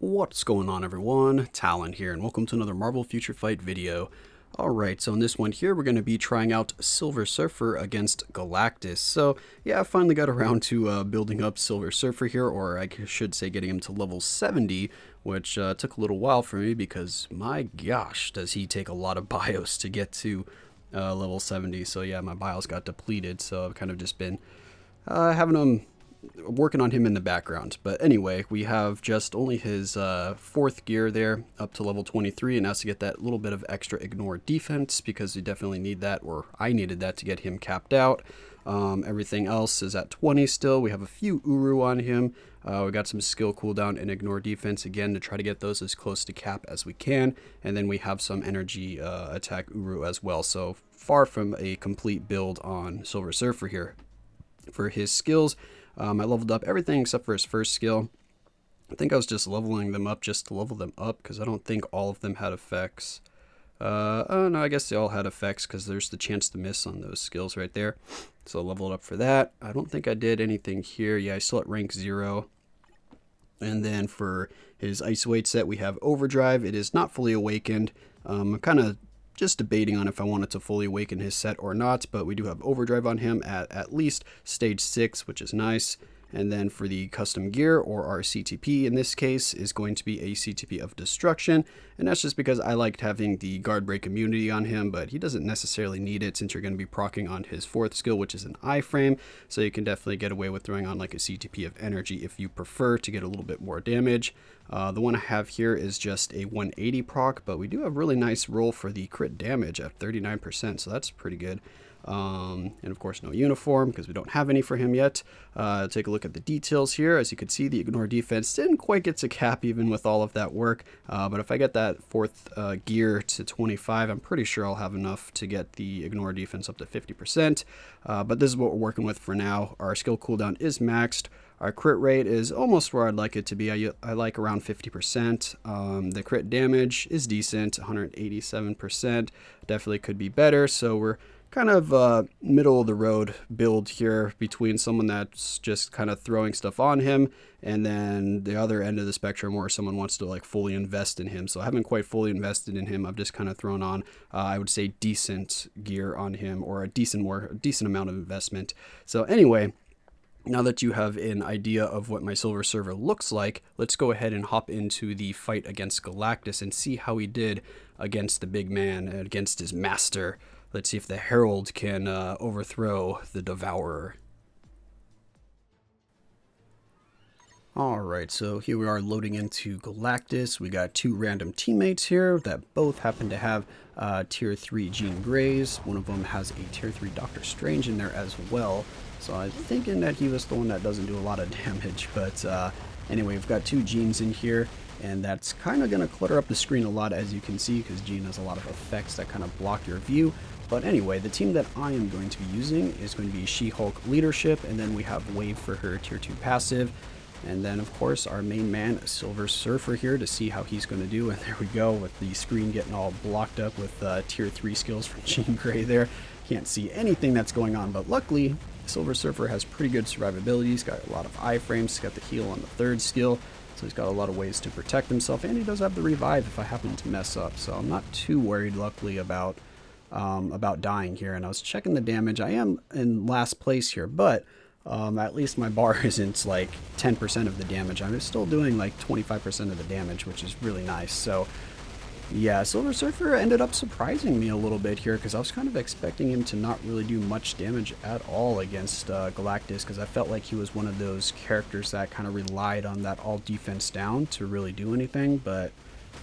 What's going on, everyone? Talen here, and welcome to another Marvel Future Fight video. Alright, so in this one here, we're going to be trying out Silver Surfer against Galactus. So, yeah, I finally got around to building up Silver Surfer here, or I should say getting him to level 70, which took a little while for me because, my gosh, does he take a lot of bios to get to level 70. So, yeah, my bios got depleted, so I've kind of just been having him working on him in the background. But anyway, we have just only his fourth gear there up to level 23, and that's to get that little bit of extra ignore defense because we definitely need that, or I needed that to get him capped out. Everything else is at 20 still. We have a few Uru on him. We got some skill cooldown and ignore defense again to try to get those as close to cap as we can. And then we have some energy attack Uru as well. So far from a complete build on Silver Surfer here. For his skills, I leveled up everything except for his first skill. I think I was just leveling them up just to level them up because I don't think all of them had effects. Oh no, I guess they all had effects because there's the chance to miss on those skills right there. So I leveled up for that. I don't think I did anything here. Yeah, I still at rank 0. And then for his ice weight set, we have Overdrive. It is not fully awakened. I'm kind of just debating on if I wanted to fully awaken his set or not, but we do have Overdrive on him at least stage 6, which is nice. And then for the custom gear, or our CTP in this case, is going to be a CTP of Destruction. And that's just because I liked having the guard break immunity on him, but he doesn't necessarily need it since you're going to be proccing on his fourth skill, which is an iframe. So you can definitely get away with throwing on like a CTP of Energy if you prefer to get a little bit more damage. The one I have here is just a 180 proc, but we do have really nice roll for the crit damage at 39%, so that's pretty good. And of course no uniform because we don't have any for him yet. Take a look at the details here. As you can see, the ignore defense didn't quite get to cap even with all of that work, but if I get that fourth gear to 25, I'm pretty sure I'll have enough to get the ignore defense up to 50%. But this is what we're working with for now. Our skill cooldown is maxed. Our crit rate is almost where I'd like it to be. I like around 50%. The crit damage is decent, 187%. Definitely could be better. So we're kind of middle of the road build here between someone that's just kind of throwing stuff on him and then the other end of the spectrum where someone wants to like fully invest in him. So I haven't quite fully invested in him. I've just kind of thrown on, I would say, decent gear on him, or a decent amount of investment. So anyway, now that you have an idea of what my Silver Surfer looks like, let's go ahead and hop into the fight against Galactus and see how he did against the big man, against his master. Let's see if the Herald can overthrow the Devourer. Alright, so here we are loading into Galactus. We got two random teammates here that both happen to have tier 3 Jean Greys. One of them has a tier 3 Doctor Strange in there as well. So I'm thinking that he was the one that doesn't do a lot of damage. But anyway, we've got two Jeans in here, and that's kind of going to clutter up the screen a lot, as you can see, because Jean has a lot of effects that kind of block your view. But anyway, the team that I am going to be using is going to be She-Hulk Leadership, and then we have Wave for her tier 2 passive. And then, of course, our main man, Silver Surfer here, to see how he's going to do. And there we go, with the screen getting all blocked up with tier 3 skills from Jean Grey there. Can't see anything that's going on, but luckily, Silver Surfer has pretty good survivability. He's got a lot of iframes. He's got the heal on the third skill, so he's got a lot of ways to protect himself. And he does have the revive if I happen to mess up, so I'm not too worried, luckily, about dying here. And I was checking the damage. I am in last place here, but at least my bar isn't like 10% of the damage. I'm still doing like 25% of the damage, which is really nice. So yeah, Silver Surfer ended up surprising me a little bit here because I was kind of expecting him to not really do much damage at all against Galactus, because I felt like he was one of those characters that kind of relied on that all defense down to really do anything. But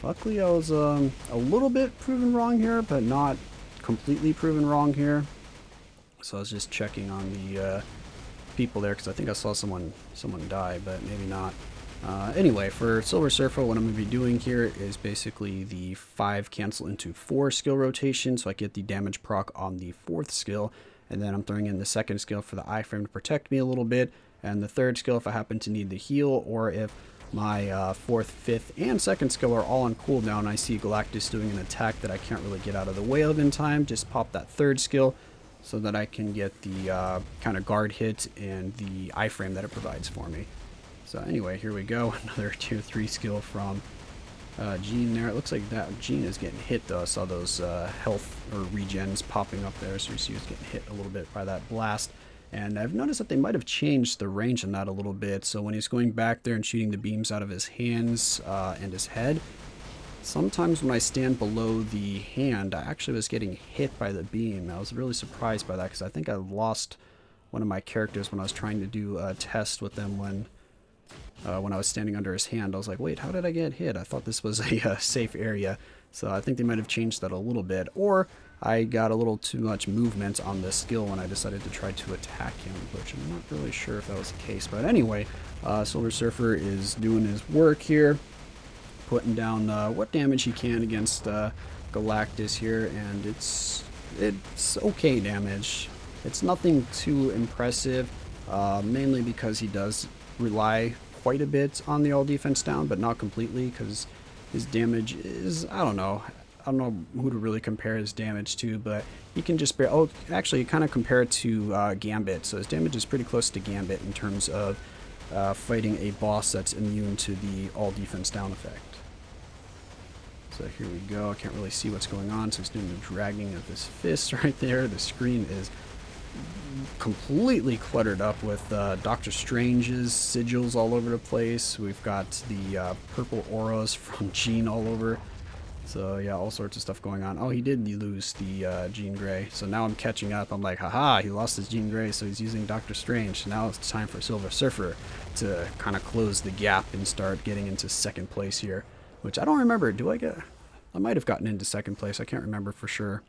luckily I was a little bit proven wrong here, but not completely proven wrong here. So I was just checking on the people there because I think I saw someone die, but maybe not. Anyway, for Silver Surfer, what I'm going to be doing here is basically the 5 cancel into 4 skill rotation, so I get the damage proc on the 4th skill, and then I'm throwing in the 2nd skill for the iframe to protect me a little bit, and the 3rd skill if I happen to need the heal, or if my 4th, 5th, and 2nd skill are all on cooldown. I see Galactus doing an attack that I can't really get out of the way of in time. Just pop that 3rd skill so that I can get the kind of guard hit and the iframe that it provides for me. So anyway, here we go. Another tier 3 skill from Gene there. It looks like that Gene is getting hit though. I saw those health or regens popping up there, so you see he's getting hit a little bit by that blast. And I've noticed that they might have changed the range on that a little bit. So when he's going back there and shooting the beams out of his hands and his head, sometimes when I stand below the hand, I actually was getting hit by the beam. I was really surprised by that because I think I lost one of my characters when I was trying to do a test with them when I was standing under his hand. I was like, wait, how did I get hit? I thought this was a safe area. So I think they might have changed that a little bit. Or I got a little too much movement on this skill when I decided to try to attack him, which I'm not really sure if that was the case. But anyway, Silver Surfer is doing his work here, putting down what damage he can against Galactus here, and it's okay damage. It's nothing too impressive, mainly because he does rely quite a bit on the all defense down, but not completely, because his damage is, I don't know who to really compare his damage to, but he can just bear, oh, actually kind of compare it to Gambit. So his damage is pretty close to Gambit in terms of fighting a boss that's immune to the all defense down effect. So here we go. I can't really see what's going on, so he's doing the dragging of his fists right there. The screen is completely cluttered up with Doctor Strange's sigils all over the place. We've got the purple auras from Jean all over. So yeah, all sorts of stuff going on. Oh, he did lose the Jean Grey. So now I'm catching up. I'm like, haha, he lost his Jean Grey, so he's using Doctor Strange. So now it's time for Silver Surfer to kind of close the gap and start getting into second place here. Which I don't remember. I might have gotten into second place. I can't remember for sure.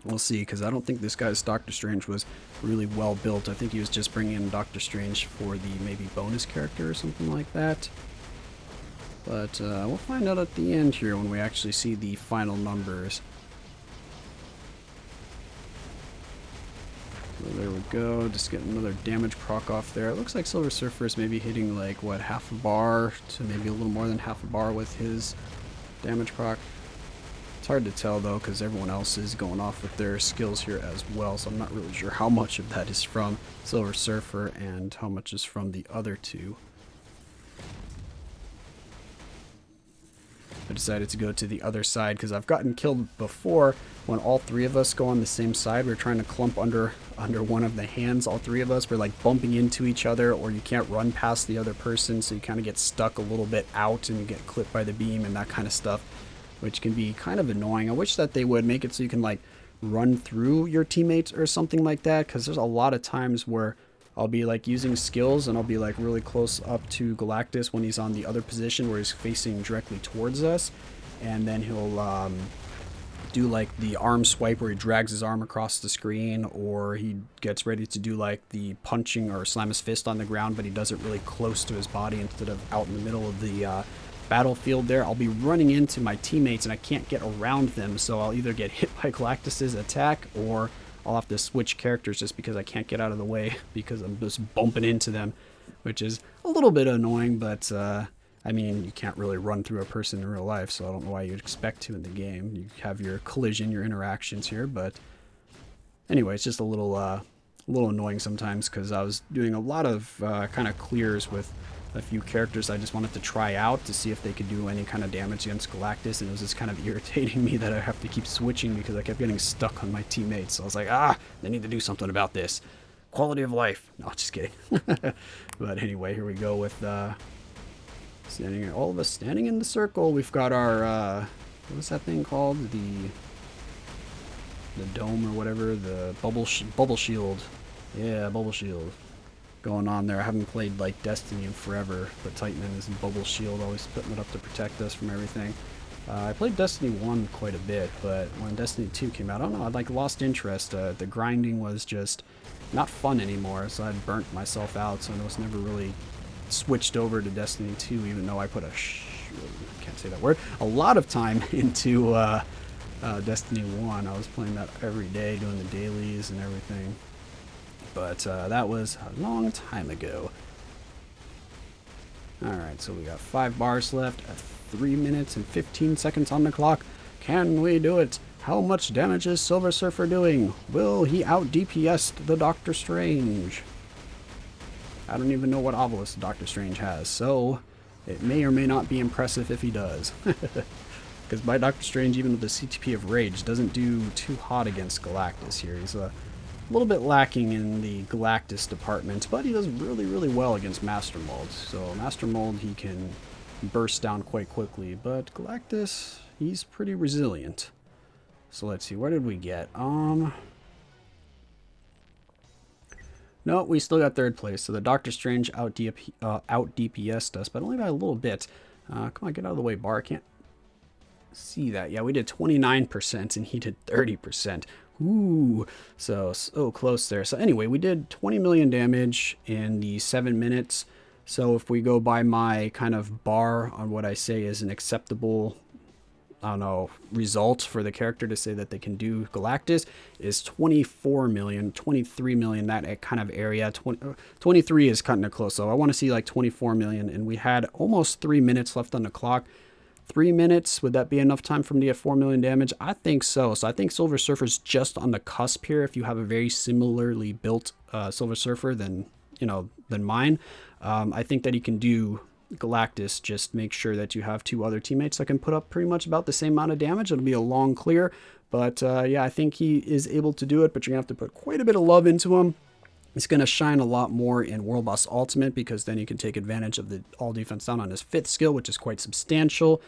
We'll see, because I don't think this guy's Doctor Strange was really well built. I think he was just bringing in Doctor Strange for the maybe bonus character or something like that. But we'll find out at the end here when we actually see the final numbers. So there we go, just getting another damage proc off there. It looks like Silver Surfer is maybe hitting like, what, half a bar to maybe a little more than half a bar with his damage proc. It's hard to tell though, because everyone else is going off with their skills here as well, so I'm not really sure how much of that is from Silver Surfer and how much is from the other two. I decided to go to the other side because I've gotten killed before when all three of us go on the same side. We're trying to clump under one of the hands, all three of us. We're like bumping into each other, or you can't run past the other person, so you kind of get stuck a little bit out and you get clipped by the beam and that kind of stuff, which can be kind of annoying. I wish that they would make it so you can like run through your teammates or something like that, because there's a lot of times where I'll be like using skills and I'll be like really close up to Galactus when he's on the other position where he's facing directly towards us, and then he'll do like the arm swipe where he drags his arm across the screen, or he gets ready to do like the punching or slam his fist on the ground, but he does it really close to his body instead of out in the middle of the battlefield there. I'll be running into my teammates and I can't get around them, so I'll either get hit by Galactus's attack or I'll have to switch characters just because I can't get out of the way because I'm just bumping into them, which is a little bit annoying, but I mean, you can't really run through a person in real life, so I don't know why you'd expect to in the game. You have your collision, your interactions here, but anyway, it's just a little annoying sometimes because I was doing a lot of kind of clears with a few characters I just wanted to try out to see if they could do any kind of damage against Galactus, and it was just kind of irritating me that I have to keep switching because I kept getting stuck on my teammates. So I was like, they need to do something about this. Quality of life. No, just kidding. But anyway, here we go with all of us standing in the circle. We've got our, what's that thing called? The dome or whatever, the bubble shield. Yeah, bubble shield going on there. I haven't played like Destiny in forever, but Titan is in bubble shield, always putting it up to protect us from everything. I played Destiny 1 quite a bit, but when Destiny 2 came out, I don't know, I like lost interest. The grinding was just not fun anymore, so I'd burnt myself out, so I was never really switched over to Destiny 2, even though I put can't say that word, a lot of time into Destiny 1. I was playing that every day, doing the dailies and everything. But that was a long time ago. Alright, so we got 5 bars left at 3 minutes and 15 seconds on the clock. Can we do it? How much damage is Silver Surfer doing? Will he out DPS the Doctor Strange? I don't even know what obelisk Doctor Strange has, so it may or may not be impressive if he does. Because by Doctor Strange, even with the CTP of Rage, doesn't do too hot against Galactus here. He's a little bit lacking in the Galactus department, but he does really, really well against Master Mold. So Master Mold, he can burst down quite quickly, but Galactus, he's pretty resilient. So let's see, where did we get? No, we still got third place. So the Doctor Strange out DPS'd us, but only by a little bit. Come on, get out of the way, Bar. I can't see that. Yeah, we did 29% and he did 30%. Ooh, so close there. So anyway, we did 20 million damage in the 7 minutes. So if we go by my kind of bar on what I say is an acceptable, I don't know, result for the character to say that they can do Galactus is 24 million, 23 million, that kind of area. 23 is cutting it close. So I want to see like 24 million, and we had almost 3 minutes left on the clock. 3 minutes, would that be enough time for him to get 4 million damage? I think so. So I think Silver Surfer's just on the cusp here. If you have a very similarly built Silver Surfer than mine, I think that he can do Galactus. Just make sure that you have 2 other teammates that can put up pretty much about the same amount of damage. It'll be a long clear, but yeah, I think he is able to do it, but you're gonna have to put quite a bit of love into him. It's going to shine a lot more in World Boss Ultimate, because then you can take advantage of the all defense down on his 5th skill, which is quite substantial.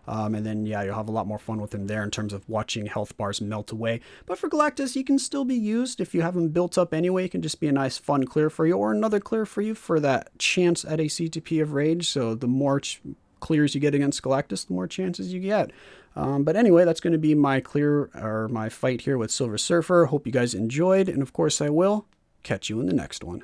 And then, yeah, you'll have a lot more fun with him there in terms of watching health bars melt away. But for Galactus, he can still be used. If you have him built up anyway, it can just be a nice fun clear for you, or another clear for you for that chance at a CTP of Rage. So the more clears you get against Galactus, the more chances you get. But anyway, that's going to be my clear, or my fight here with Silver Surfer. Hope you guys enjoyed, and of course I will catch you in the next one.